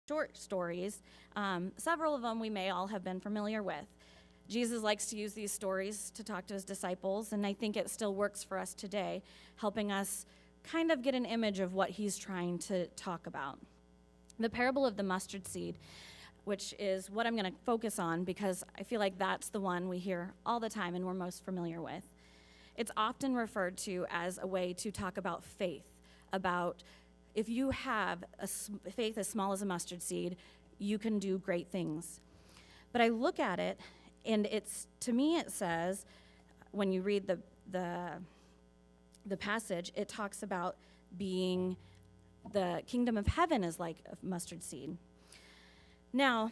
short stories. Several of them we may all have been familiar with. Jesus likes to use these stories to talk to his disciples, and I think it still works for us today, helping us kind of get an image of what he's trying to talk about. The parable of the mustard seed, which is what I'm going to focus on because I feel like that's the one we hear all the time and we're most familiar with. It's often referred to as a way to talk about faith, about if you have a faith as small as a mustard seed, you can do great things. But I look at it, and to me it says, when you read the passage, it talks about being the kingdom of heaven is like a mustard seed. Now,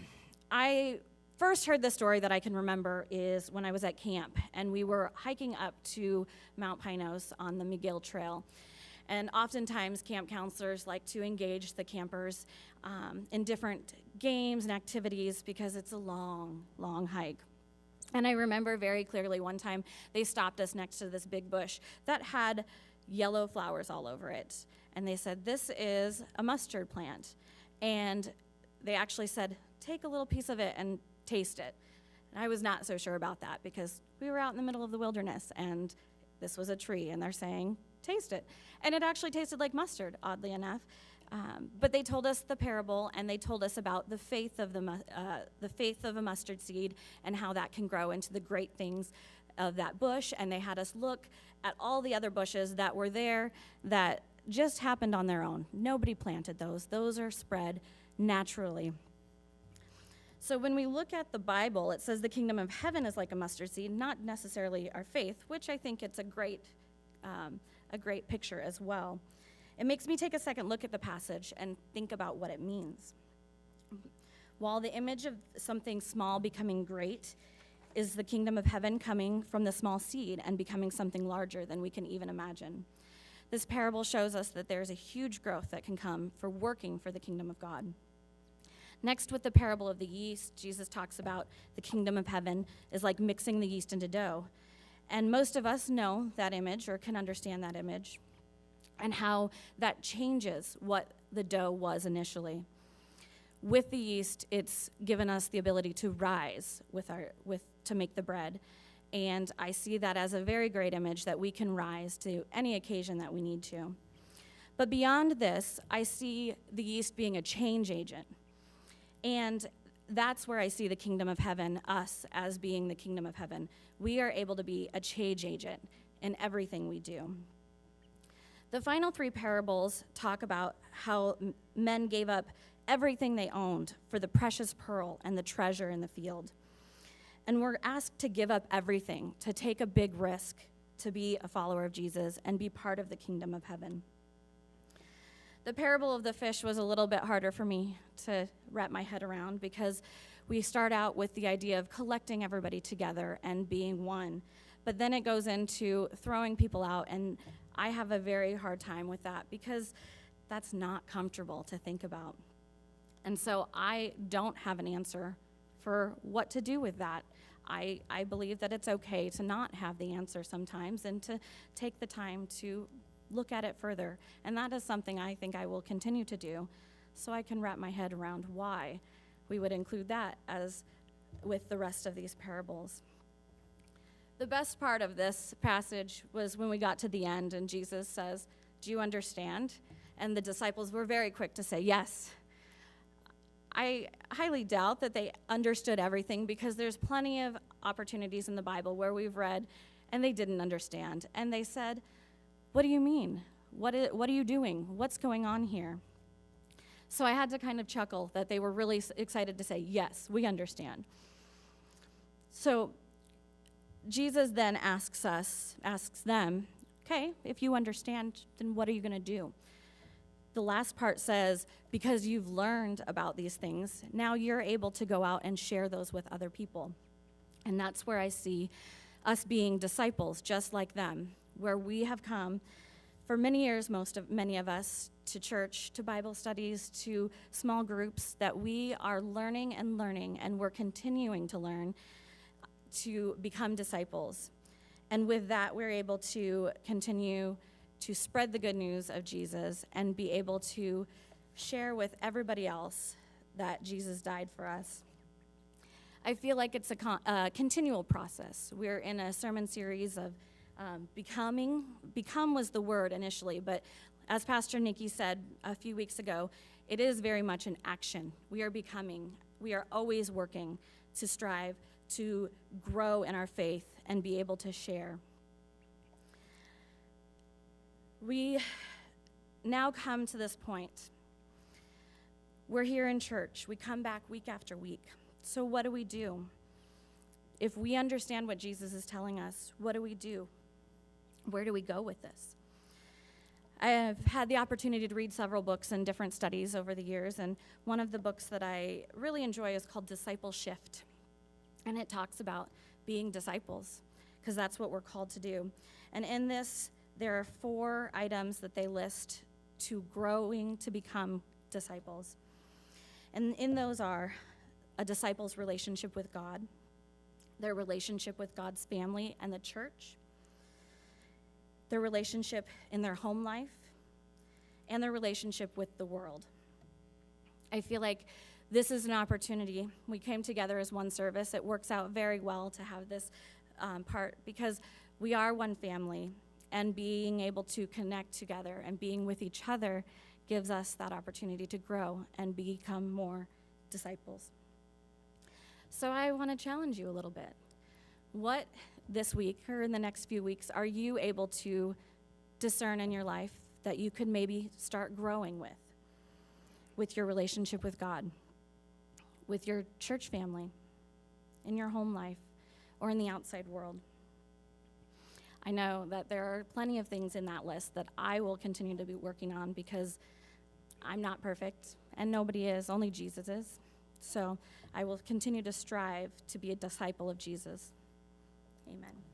I first heard the story that I can remember is when I was at camp, and we were hiking up to Mount Pinos on the McGill Trail. And oftentimes, camp counselors like to engage the campers in different games and activities because it's a long, long hike. And I remember very clearly one time they stopped us next to this big bush that had yellow flowers all over it. And they said, "This is a mustard plant." And they actually said, "Take a little piece of it and taste it." And I was not so sure about that because we were out in the middle of the wilderness and this was a tree, and they're saying, "Taste it." And it actually tasted like mustard, oddly enough. But they told us the parable, and they told us about the faith of a mustard seed and how that can grow into the great things of that bush. And they had us look at all the other bushes that were there that just happened on their own. Nobody planted those. Those are spread naturally. So when we look at the Bible, it says the kingdom of heaven is like a mustard seed, not necessarily our faith, which I think it's a great picture as well. It makes me take a second look at the passage and think about what it means. While the image of something small becoming great is the kingdom of heaven coming from the small seed and becoming something larger than we can even imagine. This parable shows us that there's a huge growth that can come for working for the kingdom of God. Next, with the parable of the yeast, Jesus talks about the kingdom of heaven is like mixing the yeast into dough. And most of us know that image or can understand that image and how that changes what the dough was initially. With the yeast, it's given us the ability to rise to make the bread. And I see that as a very great image that we can rise to any occasion that we need to. But beyond this, I see the yeast being a change agent. And that's where I see the kingdom of heaven, us as being the kingdom of heaven. We are able to be a change agent in everything we do. The final three parables talk about how men gave up everything they owned for the precious pearl and the treasure in the field. And we're asked to give up everything, to take a big risk, to be a follower of Jesus and be part of the kingdom of heaven. The parable of the fish was a little bit harder for me to wrap my head around because we start out with the idea of collecting everybody together and being one. But then it goes into throwing people out, and I have a very hard time with that because that's not comfortable to think about. And so I don't have an answer for what to do with that. I believe that it's okay to not have the answer sometimes and to take the time to look at it further. And that is something I think I will continue to do so I can wrap my head around why we would include that as with the rest of these parables. The best part of this passage was when we got to the end and Jesus says, "Do you understand?" And the disciples were very quick to say yes. I highly doubt that they understood everything because there's plenty of opportunities in the Bible where we've read and they didn't understand. And they said, "What do you mean? What are you doing? What's going on here?" So I had to kind of chuckle that they were really excited to say, "Yes, we understand." So Jesus then asks them, "Okay, if you understand, then what are you going to do?" The last part says, because you've learned about these things, now you're able to go out and share those with other people. And that's where I see us being disciples, just like them, where we have come for many years, many of us, to church, to Bible studies, to small groups, that we are learning, and we're continuing to learn to become disciples. And with that, we're able to continue to spread the good news of Jesus and be able to share with everybody else that Jesus died for us. I feel like it's a continual process. We're in a sermon series of becoming. Become was the word initially, but as Pastor Nikki said a few weeks ago, it is very much an action. We are becoming. We are always working to strive to grow in our faith and be able to share. We now come to this point. We're here in church. We come back week after week. So what do we do? If we understand what Jesus is telling us, what do we do? Where do we go with this? I have had the opportunity to read several books and different studies over the years, and one of the books that I really enjoy is called Disciple Shift, and it talks about being disciples, because that's what we're called to do. And in this, there are 4 items that they list to growing to become disciples. And in those are a disciple's relationship with God, their relationship with God's family and the church, their relationship in their home life, and their relationship with the world. I feel like this is an opportunity. We came together as one service. It works out very well to have this part because we are one family, and being able to connect together and being with each other gives us that opportunity to grow and become more disciples. So I want to challenge you a little bit. What this week or in the next few weeks are you able to discern in your life that you could maybe start growing with your relationship with God, with your church family, in your home life, or in the outside world? I know that there are plenty of things in that list that I will continue to be working on because I'm not perfect, and nobody is, only Jesus is. So I will continue to strive to be a disciple of Jesus. Amen.